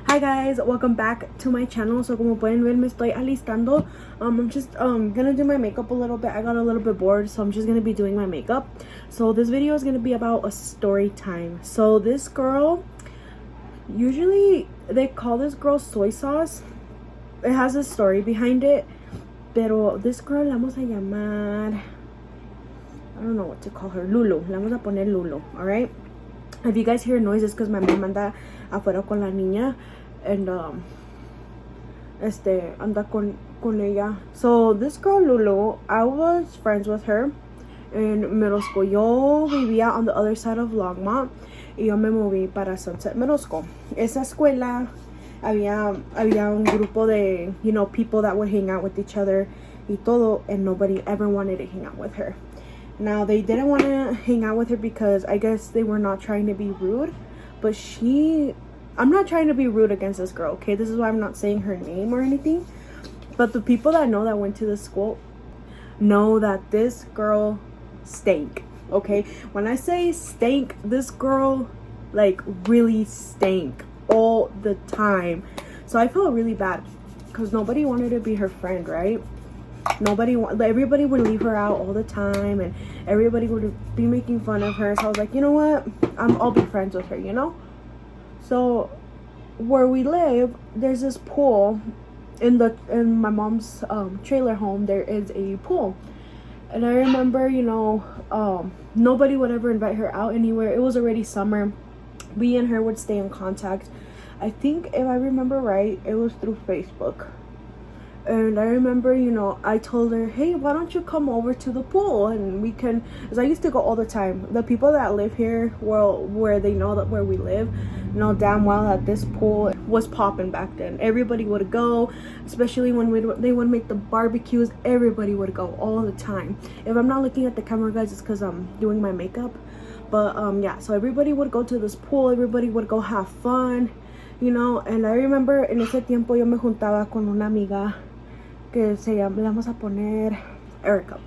Hi guys, welcome back to my channel. So como pueden ver, me estoy alistando. I'm just gonna do my makeup a little bit. I got a little bit bored, so I'm just gonna be doing my makeup. So this video is gonna be about a story time. So this girl, usually they call this girl soy sauce. It has a story behind it, pero this girl la vamos a llamar, I don't know what to call her, Lulu. La vamos a poner Lulu, alright? If you guys hear noise, it's because my mom anda afuera con la niña, and anda con ella. So this girl Lulu, I was friends with her in middle school. Yo vivía on the other side of Longmont y yo me moví para Sunset Middle School. Esa escuela había un grupo de, you know, people that would hang out with each other y todo, and nobody ever wanted to hang out with her. Now, they didn't want to hang out with her because I guess they were not trying to be rude. But I'm not trying to be rude against this girl, okay? This is why I'm not saying her name or anything. But the people that know that went to this school know that this girl stank, okay? When I say stank, this girl, like, really stank all the time. So I felt really bad because nobody wanted to be her friend, right? Everybody would leave her out all the time, and everybody would be making fun of her. So I was like, you know what, I'll be friends with her, you know. So where we live, there's this pool in my mom's trailer home. There is a pool, and I remember, you know, nobody would ever invite her out anywhere. It was already summer. We and her would stay in contact. I think, if I remember right, it was through Facebook. And I remember, you know, I told her, hey, why don't you come over to the pool and we can, because I used to go all the time. The people that live here, well, where they know that where we live, know damn well that this pool was popping back then. Everybody would go, especially when they would make the barbecues. Everybody would go all the time. If I'm not looking at the camera, guys, it's because I'm doing my makeup. But yeah, so everybody would go to this pool. Everybody would go have fun, you know. And I remember en ese tiempo yo me juntaba con una amiga que le vamos a poner Erica.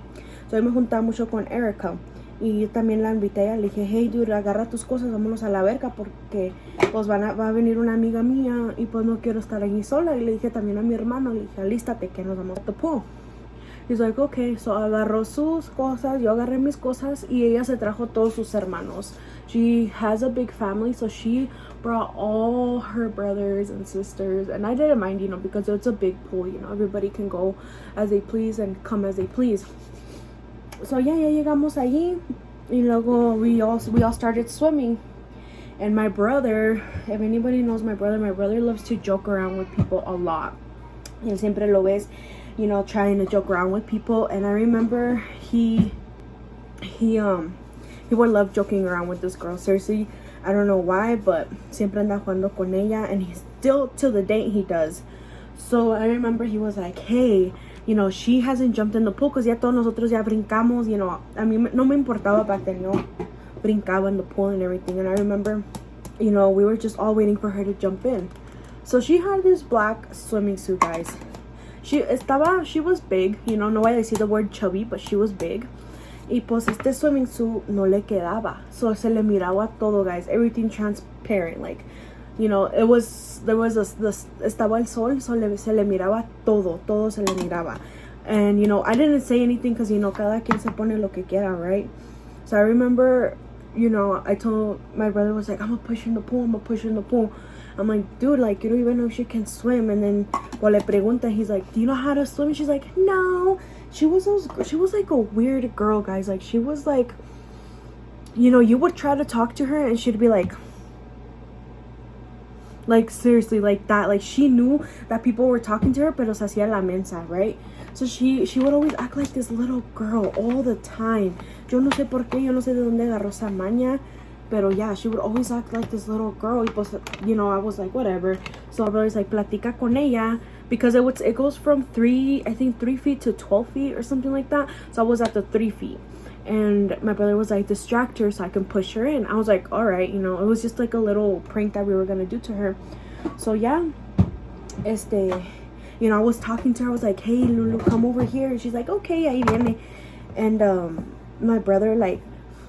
So yo me juntaba mucho con Erica y yo también la invité a ella. Le dije, hey dude, agarra tus cosas, vámonos a la verga porque pues va a venir una amiga mía y pues no quiero estar allí sola. Y le dije también a mi hermano, le dije, alístate que nos vamos a the pool. He's like, okay. So agarró sus cosas, yo agarré mis cosas y ella se trajo todos sus hermanos. She has a big family, so she brought all her brothers and sisters, and I didn't mind, you know, because it's a big pool, you know, everybody can go as they please and come as they please. So yeah, llegamos allí y luego we all started swimming. And my brother, if anybody knows my brother loves to joke around with people a lot. Y siempre lo ves, you know, trying to joke around with people. And I remember he would love joking around with this girl. Seriously, I don't know why, but siempre anda jugando con ella, and he still, till the date, he does. So I remember he was like, hey, you know, she hasn't jumped in the pool because ya todos nosotros ya brincamos, you know. A mí no me importaba back then, yo brincaba in the pool and everything. And I remember, you know, we were just all waiting for her to jump in. So she had this black swimming suit, guys. She was big, you know, no voy a decir the word chubby, but she was big. Y pues este swimming suit no le quedaba. So se le miraba todo, guys. Everything transparent, like, you know, estaba el sol, so se le miraba todo se le miraba. And, you know, I didn't say anything because, you know, cada quien se pone lo que quiera, right? So I remember, you know, I told my brother, was like, I'm gonna push in the pool. I'm like, dude, like, you don't even know if she can swim. And then, well, le pregunta, he's like, do you know how to swim? She's like, no. She was like a weird girl, guys. Like, she was like, you know, you would try to talk to her and she'd be like seriously, like that. Like, she knew that people were talking to her, pero se hacía la mensa, right? So she would always act like this little girl all the time. Yo no sé por qué, yo no sé de dónde agarró esa maña. Pero yeah, she would always act like this little girl. Y pues, you know, I was like, whatever. So I was like, platica con ella. Because it goes from 3 feet to 12 feet or something like that. So I was at the 3 feet. And my brother was like, distract her so I can push her in. I was like, all right, you know, it was just like a little prank that we were going to do to her. So yeah, you know, I was talking to her. I was like, hey, Lulu, come over here. And she's like, okay, ahí viene. And my brother, like,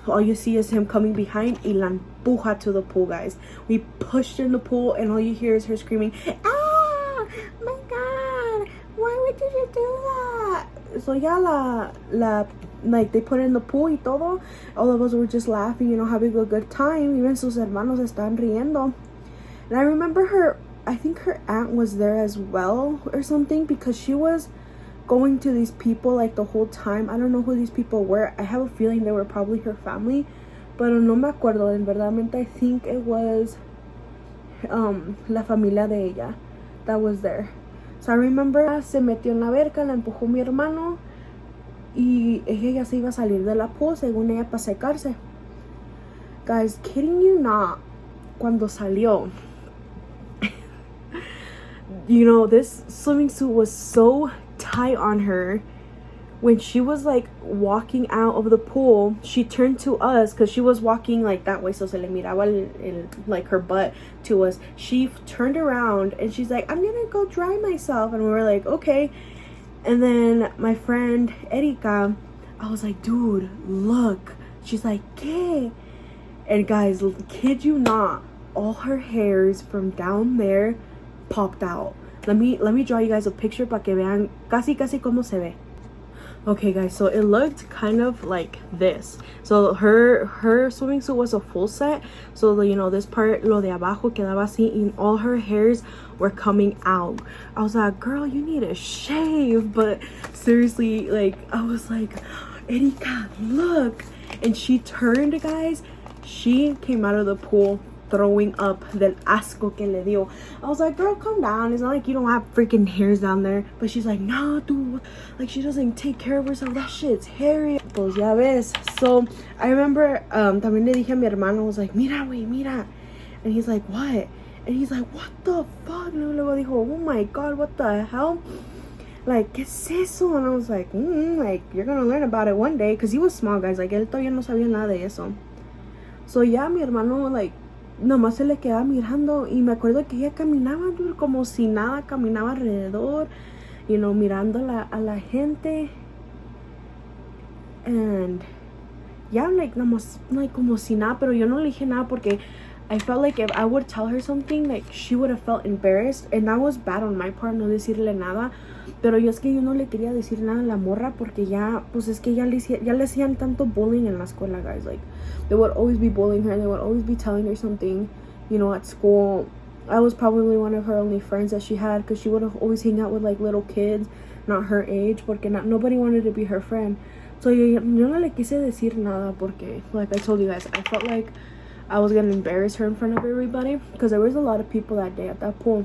all you see is him coming behind y la empuja to the pool, guys. We pushed in the pool and all you hear is her screaming, ah, my God, why would you do that? So yeah, like they put her in the pool y todo. All of us were just laughing, you know, having a good time. Even sus hermanos estaban riendo. And I remember I think her aunt was there as well or something, because she was going to these people like the whole time. I don't know who these people were. I have a feeling they were probably her family, but no me acuerdo. En verdad, I think it was la familia de ella that was there. So I remember se metió en la verca, la empujó mi hermano y ella ya se iba a salir de la pool según ella para secarse. Guys, kidding you not, cuando salió, you know, this swimming suit was so tight on her. When she was like walking out of the pool, she turned to us because she was walking like that way, so se le miraba like her butt to us. She turned around and she's like, I'm gonna go dry myself, and we were like, okay. And then my friend Erika, I was like, dude, look. She's like, ¿qué? And guys, kid you not, all her hairs from down there popped out. Let me draw you guys a picture para que vean casi como se ve. Okay guys, so it looked kind of like this. So her swimming suit was a full set, so you know, this part, lo de abajo, quedaba así, and all her hairs were coming out. I was like, girl, you need a shave. But seriously, like, I was like, Erika, look. And she turned, guys. She came out of the pool throwing up del asco que le dio. I was like, girl, calm down. It's not like you don't have freaking hairs down there. But she's like, no, dude, like, she doesn't take care of herself. That shit's hairy. Pues ya ves. So I remember también le dije a mi hermano, I was like, mira, wey, mira. And he's like, what? And he's like, what the fuck? And luego dijo, oh my God, what the hell? Like, ¿qué es eso? And I was like, like, you're gonna learn about it one day. Because he was small, guys. Like, él todavía no sabía nada de eso. So yeah, mi hermano, like, nomás se le quedaba mirando. Y me acuerdo que ella caminaba, dude, como si nada. Caminaba alrededor, you know, mirando a la gente. And yeah, like, nomás, like, como si nada. Pero yo no le dije nada porque I felt like if I would tell her something, like, she would have felt embarrassed. And that was bad on my part, no decirle nada. Pero yo es que yo no le quería decir nada a la morra porque ya, pues es que ya le hacían tanto bullying en la escuela, guys. Like, they would always be bullying her. They would always be telling her something, you know, at school. I was probably one of her only friends that she had, because she would have always hang out with, like, little kids, not her age, porque nobody wanted to be her friend. So yo no le quise decir nada porque, like I told you guys, I felt like I was gonna embarrass her in front of everybody, because there was a lot of people that day at that pool.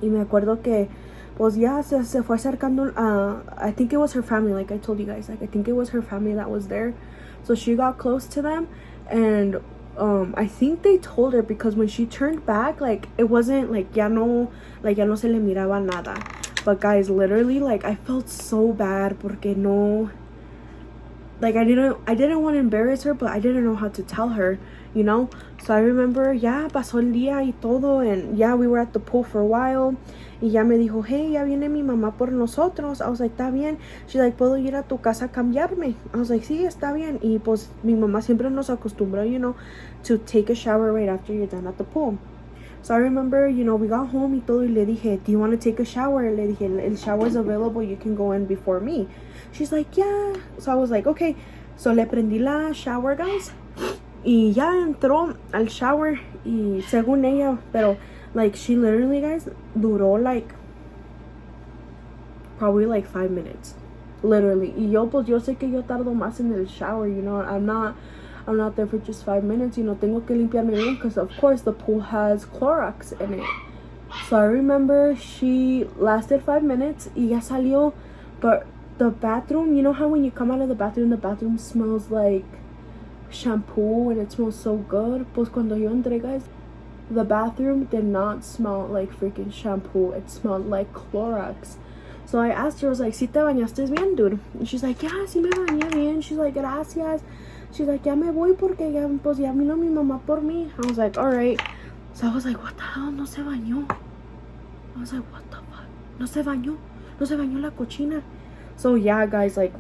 Y me acuerdo que, pues ya se fue acercando, I think it was her family, like I told you guys, like I think it was her family that was there. So she got close to them, and I think they told her, because when she turned back, like, it wasn't like ya no se le miraba nada. But guys, literally, like, I felt so bad porque no, like, I didn't want to embarrass her, but I didn't know how to tell her, you know. So I remember, ya pasó el día y todo, and yeah, we were at the pool for a while. Y ya me dijo, hey, ya viene mi mamá por nosotros. I was like, está bien. She's like, ¿puedo ir a tu casa a cambiarme? I was like, sí, está bien. Y pues mi mamá siempre nos acostumbró, you know, to take a shower right after you're done at the pool. So I remember, you know, we got home y todo, y le dije, do you want to take a shower? Le dije, el shower is available, you can go in before me. She's like, yeah. So I was like, okay. So le prendí la shower, guys. Y ya entró al shower, y según ella, pero, like, she literally, guys, duró, like, probably, like, 5 minutes. Literally. Y yo, pues, yo sé que yo tardo más en el shower, you know. I'm not there for just 5 minutes, you know. Tengo que limpiarme bien, because, of course, the pool has Clorox in it. So I remember she lasted 5 minutes, y ya salió. But the bathroom, you know how when you come out of the bathroom smells like shampoo, and it smells so good? Pues, cuando yo entré, guys, the bathroom did not smell like freaking shampoo. It smelled like Clorox. So I asked her, I was like, ¿Sí te bañaste bien, dude? And she's like, yeah, sí me bañé bien. She's like, gracias. She's like, ya me voy porque ya, pues, ya vino mi mamá por mí. I was like, alright. So I was like, what the hell? No se bañó. I was like, what the fuck? No se bañó. No se bañó la cochina. So yeah, guys, like,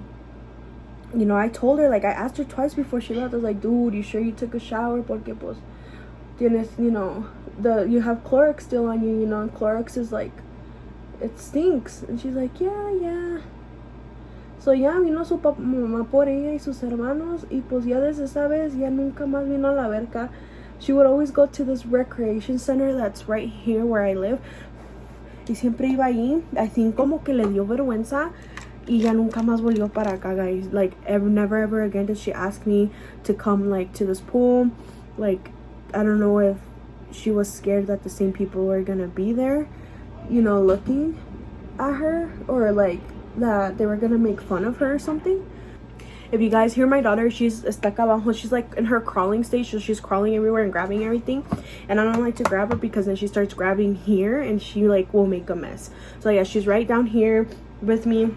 you know, I told her, like, I asked her twice before she left. I was like, dude, you sure you took a shower? Porque, pues, tienes, you know, you have Clorox still on you, you know, and Clorox is like, it stinks. And she's like, yeah. So ya vino su mamá por ella y sus hermanos, y pues ya desde esa vez ya nunca más vino a la verca. She would always go to this recreation center that's right here where I live, y siempre iba ahí. I think como que le dio vergüenza y ya nunca más volvió para acá, guys. Like, never ever again did she ask me to come, like, to this pool. Like, I don't know if she was scared that the same people were gonna be there, you know, looking at her, or like that they were gonna make fun of her or something. If you guys hear my daughter, she's está acá abajo. She's like in her crawling stage, so she's crawling everywhere and grabbing everything, and I don't like to grab her because then she starts grabbing here and she like will make a mess. So yeah, she's right down here with me.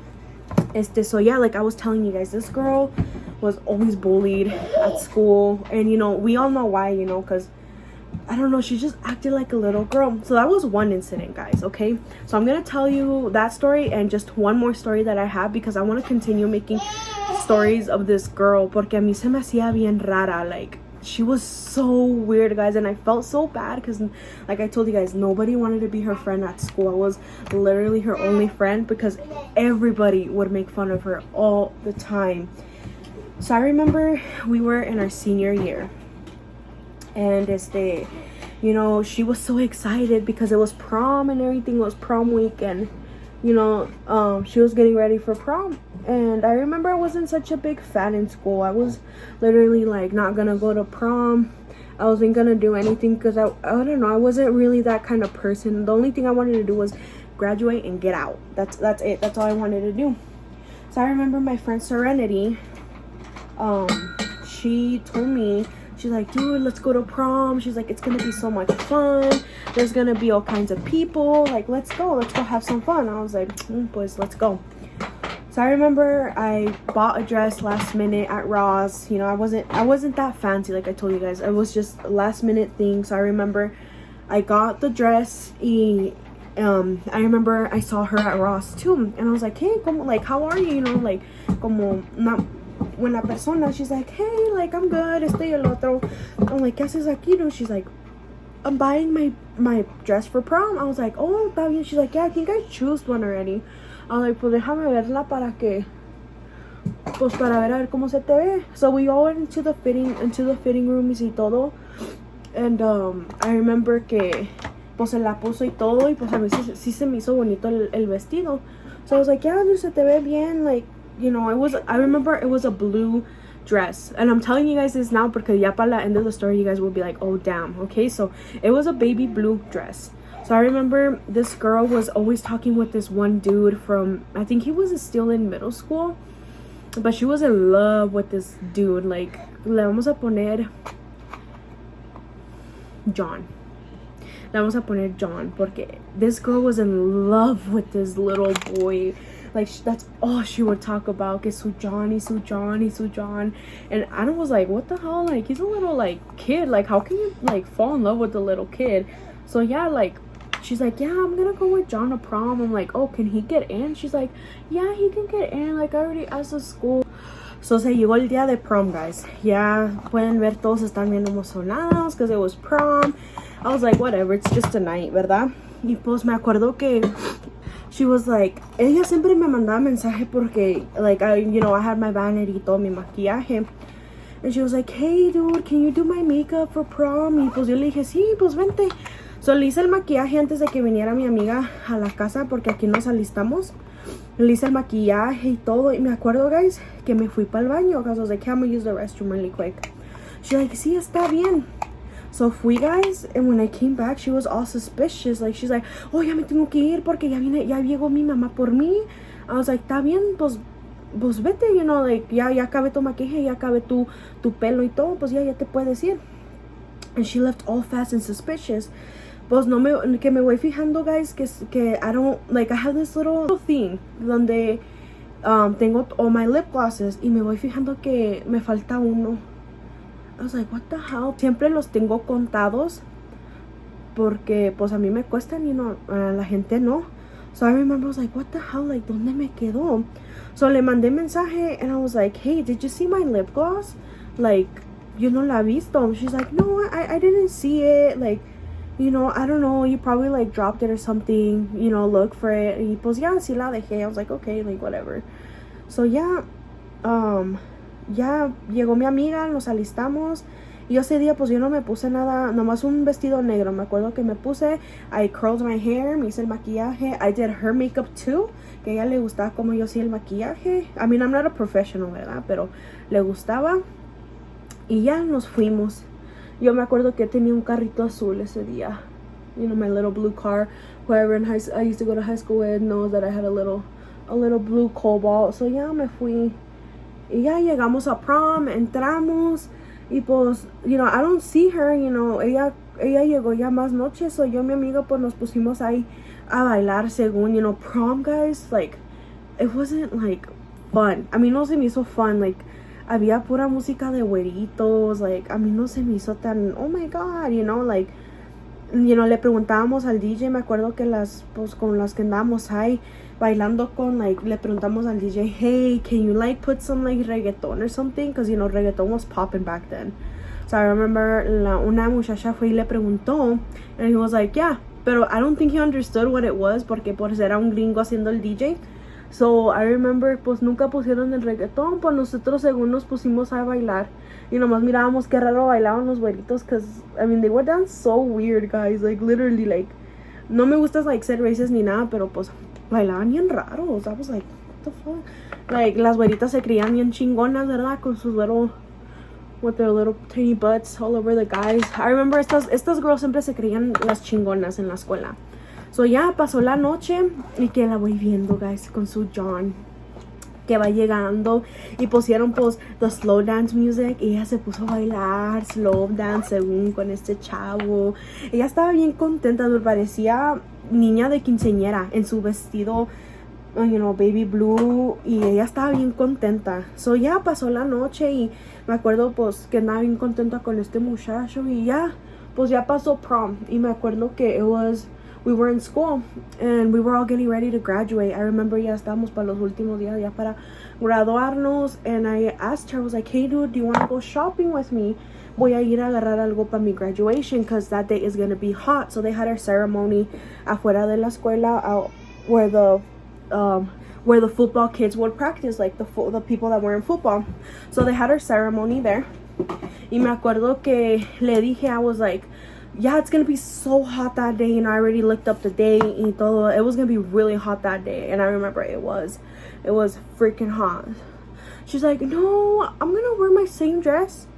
So yeah, like I was telling you guys, this girl was always bullied at school, and you know, we all know why, you know, because I don't know, she just acted like a little girl. So that was one incident, guys. Okay, so I'm gonna tell you that story and just one more story that I have, because I want to continue making stories of this girl, porque a mí se me hacía bien rara. Like, she was so weird, guys, and I felt so bad because, like I told you guys, nobody wanted to be her friend at school. I was literally her only friend because everybody would make fun of her all the time. So I remember we were in our senior year, and you know, she was so excited because it was prom and everything. It was prom week, and you know, she was getting ready for prom. And I remember I wasn't such a big fan in school. I was literally like not gonna go to prom. I wasn't gonna do anything because I don't know, I wasn't really that kind of person. The only thing I wanted to do was graduate and get out. That's it. That's all I wanted to do. So I remember my friend Serenity, she told me, she's like, dude, let's go to prom. She's like, it's gonna be so much fun. There's gonna be all kinds of people. Like, let's go have some fun. I was like, boys, let's go. So I remember I bought a dress last minute at Ross. You know, I wasn't that fancy, like I told you guys. It was just a last minute thing. So I remember I got the dress. I remember I saw her at Ross too, and I was like, hey, como, like, how are you? You know, like, como una buena persona. She's like, hey, like, I'm good, esto y el otro. I'm like, ¿qué haces aquí? No, she's like, I'm buying my dress for prom. I was like, oh, está bien. She's like, yeah, I think I chose one already. I was like, pues déjame verla para ver cómo se te ve. So we all went into the fitting rooms y todo, and I remember que pues se la puso y todo, y pues a mí sí se me hizo bonito el vestido. So I was like, yeah, se te ve bien. Like, you know, I remember it was a blue dress, and I'm telling you guys this now because ya para la end of the story you guys will be like, oh damn. Okay, so it was a baby blue dress. So I remember this girl was always talking with this one dude from, I think he was still in middle school, but she was in love with this dude. Like, le vamos a poner John. Le vamos a poner John, porque this girl was in love with this little boy. Like, that's all she would talk about, que su Johnny. And I was like, what the hell? Like, he's a little, like, kid. Like, how can you, like, fall in love with a little kid? So yeah, like, she's like, yeah, I'm gonna go with John to prom. I'm like, oh, can he get in? She's like, yeah, he can get in. Like, I already asked the school. So se llegó el día de prom, guys. Ya pueden ver, todos están bien emocionados because it was prom. I was like, whatever, it's just a night, ¿verdad? Y pues me acuerdo que she was like, ella siempre me mandaba mensaje porque, like, I had my vanity y todo, mi maquillaje. And she was like, hey, dude, can you do my makeup for prom? Y pues yo le dije, sí, pues vente. So le hice el maquillaje antes de que viniera mi amiga a la casa, porque aquí nos alistamos. Le hice el maquillaje y todo. Y me acuerdo, guys, que me fui para el baño, because I was like, I'm gonna use the restroom really quick. She's like, sí, está bien. So fui, guys, and when I came back, she was all suspicious. Like, she's like, oh, ya me tengo que ir porque ya llegó mi mamá por mí. I was like, está bien, pues vete, you know, like, ya acabé tu maquillaje, ya acabé tu pelo y todo, pues ya te puedes ir. And she left all fast and suspicious. Pues que me voy fijando, guys, que I don't, like, I have this little thing donde tengo all my lip glosses, y me voy fijando que me falta uno. I was like, what the hell? Siempre los tengo contados porque pues a mí me cuestan y no, a la gente no. So I remember I was like, what the hell, like, ¿dónde me quedó? So le mandé mensaje and I was like, hey, did you see my lip gloss? Like, you know, la visto. She's like, no, I didn't see it. Like, you know, I don't know, you probably like dropped it or something, you know, look for it. Y pues ya, sí la dejé. I was like, okay, like whatever. So ya, ya llegó mi amiga, nos alistamos. Y ese día pues yo no me puse nada, nomás un vestido negro. Me acuerdo que me puse, I curled my hair, me hice el maquillaje. I did her makeup too, que a ella le gustaba como yo hacía el maquillaje. I mean, I'm not a professional, ¿verdad? Pero le gustaba. Y ya nos fuimos. Yo me acuerdo que tenía un carrito azul ese día. You know, my little blue car. Whoever in I used to go to high school with knows that I had a little blue Cobalt. So ya me fui. Y ya llegamos a prom, entramos. Y pues, you know, I don't see her, you know. Ella llegó ya más noche. So yo y mi amiga pues nos pusimos ahí a bailar según, you know, prom, guys. Like, it wasn't like fun. I mean, no se me hizo fun. Like, había pura música de güeritos, like, a mí no se me hizo tan, oh my god, you know, like, you know, le preguntábamos al DJ, me acuerdo que pues, con las que andábamos ahí, bailando con, like, le preguntamos al DJ, hey, can you, like, put some, like, reggaeton or something, because, you know, reggaeton was popping back then, so I remember, una muchacha fue y le preguntó, and he was like, yeah, pero I don't think he understood what it was, porque pues era un gringo haciendo el DJ. So, I remember, pues, nunca pusieron el reggaetón, pues, nosotros según nos pusimos a bailar, y nomás mirábamos qué raro bailaban los güeritos, cause, I mean, they were done so weird, guys, like, literally, like, no me gusta, like, ser racist ni nada, pero, pues, bailaban bien raros. I was like, what the fuck, like, las güeritas se creían bien chingonas, ¿verdad? Con sus with their little tiny butts all over the guys. I remember, estas girls siempre se creían las chingonas en la escuela. So ya pasó la noche y que la voy viendo, guys, con su John que va llegando y pusieron pues the slow dance music y ella se puso a bailar slow dance según con este chavo. Ella estaba bien contenta, me parecía niña de quinceañera en su vestido, you know, baby blue, y ella estaba bien contenta. So ya pasó la noche y me acuerdo pues que andaba bien contenta con este muchacho y ya pues ya pasó prom y me acuerdo que we were in school and we were all getting ready to graduate. I remember ya estábamos para los últimos días ya para graduarnos, and I asked her, I was like, hey dude, do you want to go shopping with me? Voy a ir a agarrar algo para mi graduation because that day is going to be hot. So they had our ceremony afuera de la escuela, out where the football kids would practice, like the people that were in football. So they had our ceremony there. Y me acuerdo que le dije, I was like, yeah, it's gonna be so hot that day, and I already looked up the day y todo. It was gonna be really hot that day, and I remember it was freaking hot. She's like, no, I'm gonna wear my same dress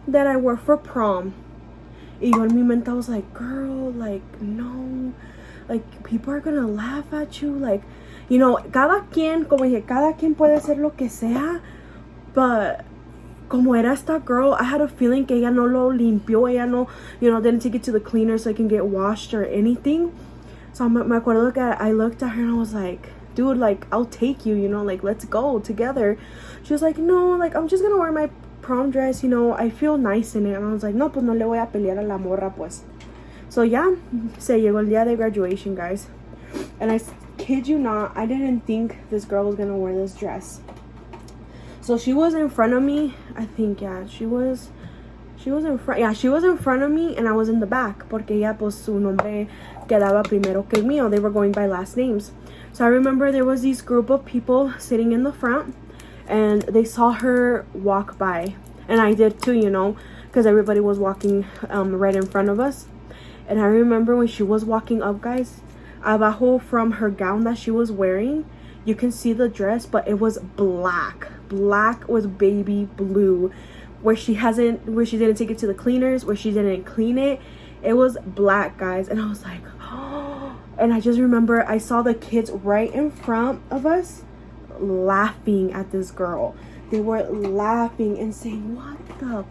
that I wore for prom. Y yo en mi mente I was like, girl, like, no, like, people are gonna laugh at you, like, you know, cada quien puede hacer lo que sea, but como era esta girl, I had a feeling que ella no lo limpió, ella no, you know, didn't take it to the cleaner so it can get washed or anything. So me acuerdo que I looked at her and I was like, dude, like, I'll take you, you know, like, let's go together. She was like, no, like, I'm just gonna wear my prom dress, you know, I feel nice in it. And I was like, no, pues no le voy a pelear a la morra, pues. So yeah, se llegó el día de graduation, guys. And I kid you not, I didn't think this girl was gonna wear this dress. So she was in front of me, I think, yeah, she was in front, yeah, she was in front of me and I was in the back, porque ella, pues, su nombre quedaba primero que el mío. They were going by last names. So I remember there was this group of people sitting in the front and they saw her walk by. And I did too, you know, because everybody was walking right in front of us. And I remember when she was walking up, guys, abajo from her gown that she was wearing, you can see the dress, but it was black with baby blue, where she didn't take it to the cleaners, where she didn't clean it. It was black, guys. And I was like, oh. And I just remember I saw the kids right in front of us laughing at this girl. They were laughing and saying, what the,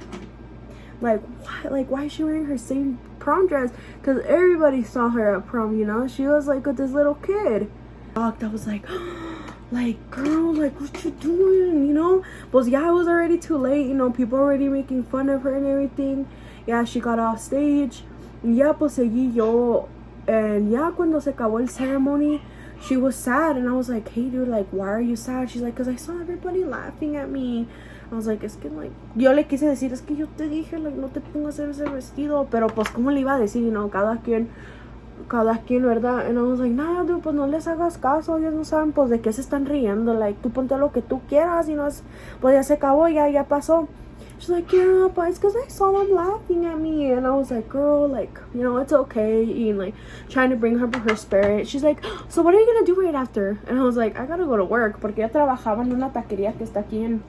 like, what, like, why is she wearing her same prom dress? Because everybody saw her at prom, you know. She was like with this little kid. I was like, like, girl, like, what you doing, you know? But yeah, it was already too late, you know, people already making fun of her and everything. Yeah, she got off stage. Ya, pues seguí yo. And ya cuando se acabó el ceremony, she was sad, and I was like, hey dude, like why are you sad? She's like, because I saw everybody laughing at me. I was like, es que like, yo le quise decir, es que yo te dije, like, no te pongas ese vestido, pero pues cómo le iba a decir, you know, cada quien, ¿verdad? And I was like, nah, dude, pues no les hagas caso, ellos no saben, pues, de qué se están riendo, like, tú ponte lo que tú quieras, y no es, pues ya se acabó, ya pasó. She's like, yeah, but it's because I saw them laughing at me. And I was like, girl, like, you know, it's okay. And like, trying to bring her spirit. She's like, so what are you going to do right after? And I was like, I gotta go to work. Porque yo trabajaba en una taquería que está aquí en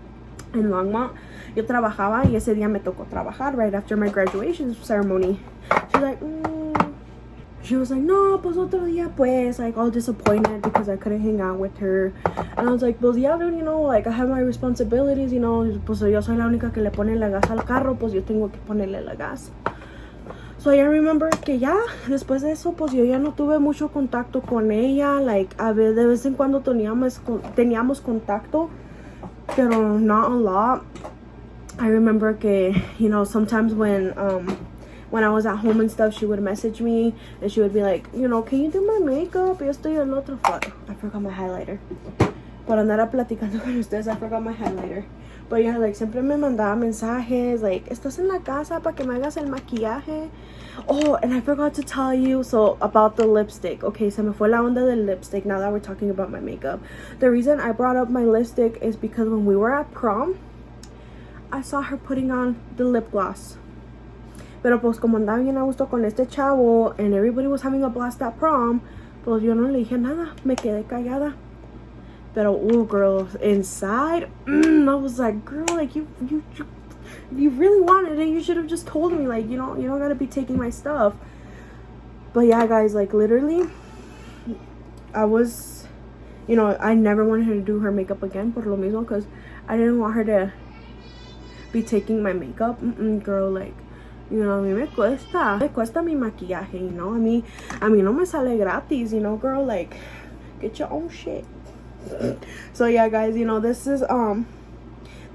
Longmont. Yo trabajaba y ese día me tocó trabajar right after my graduation ceremony. She's like, She was like, no, pues otro día, pues, like, all disappointed because I couldn't hang out with her. And I was like, pues, yeah, dude, you know, like, I have my responsibilities, you know, pues, yo soy la única que le pone la gas al carro, pues, yo tengo que ponerle la gas. So, I remember que ya, después de eso, pues, yo ya no tuve mucho contacto con ella, like, a ver, de vez en cuando teníamos contacto, pero not a lot. I remember que, you know, sometimes when I was at home and stuff, she would message me and she would be like, you know, can you do my makeup? Yo estoy en otro fuck. I forgot my highlighter. Por andar platicando con ustedes, I forgot my highlighter. But yeah, like, siempre me mandaba mensajes, like, ¿estás en la casa para que me hagas el maquillaje? Oh, and I forgot to tell you, so, about the lipstick. Okay, se me fue la onda del lipstick now that we're talking about my makeup. The reason I brought up my lipstick is because when we were at prom, I saw her putting on the lip gloss. Pero pues como andaba bien a gusto con este chavo and everybody was having a blast at prom, pues yo no le dije nada, me quedé callada. Pero girl, inside, I was like, girl, like you really wanted it, you should have just told me, like, you know, you don't gotta be taking my stuff. But yeah, guys, like, literally, I was, you know, I never wanted her to do her makeup again por lo mismo, because I didn't want her to be taking my makeup. Girl, like, you know, a mí me cuesta mi maquillaje, you know, a mí no me sale gratis, you know, girl, like, get your own shit. So yeah, guys, you know, this is,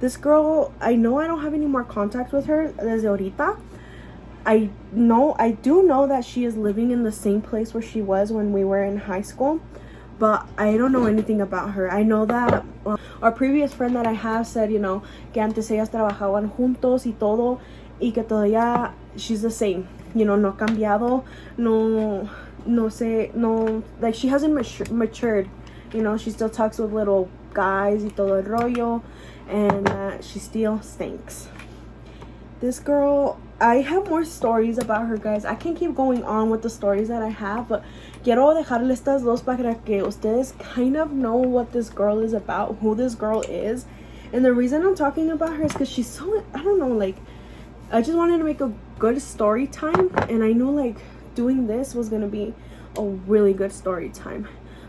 this girl, I know I don't have any more contact with her desde ahorita. I do know that she is living in the same place where she was when we were in high school, but I don't know anything about her. I know that our previous friend that I have said, you know, que antes ellas trabajaban juntos y todo, y que todavía she's the same, you know, no ha cambiado, no sé, no, like, she hasn't matured, you know, she still talks with little guys y todo el rollo, and she still stinks. This girl, I have more stories about her, guys. I can keep going on with the stories that I have, but quiero dejarle estas dos para que ustedes kind of know what this girl is about, who this girl is. And the reason I'm talking about her is because she's so, I don't know, like, I just wanted to make a good story time, and I knew, like, doing this was gonna be a really good story time.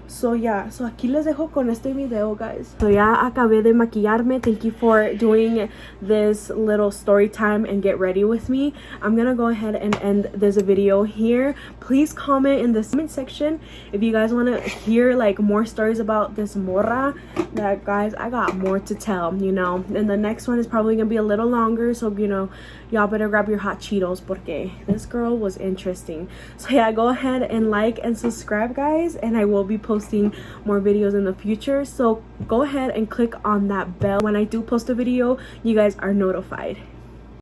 So yeah, so aquí les dejo con este video, guys. So ya acabé de maquillarme. Thank you for doing this little story time and get ready with me. I'm gonna go ahead and end this video here. Please comment in the comment section if you guys want to hear, like, more stories about this morra. That, guys, I got more to tell, you know. And the next one is probably gonna be a little longer, so, you know, y'all better grab your hot Cheetos porque this girl was interesting. So yeah, go ahead and like and subscribe, guys, and I will be posting more videos in the future, so go ahead and click on that bell. When I do post a video, you guys are notified.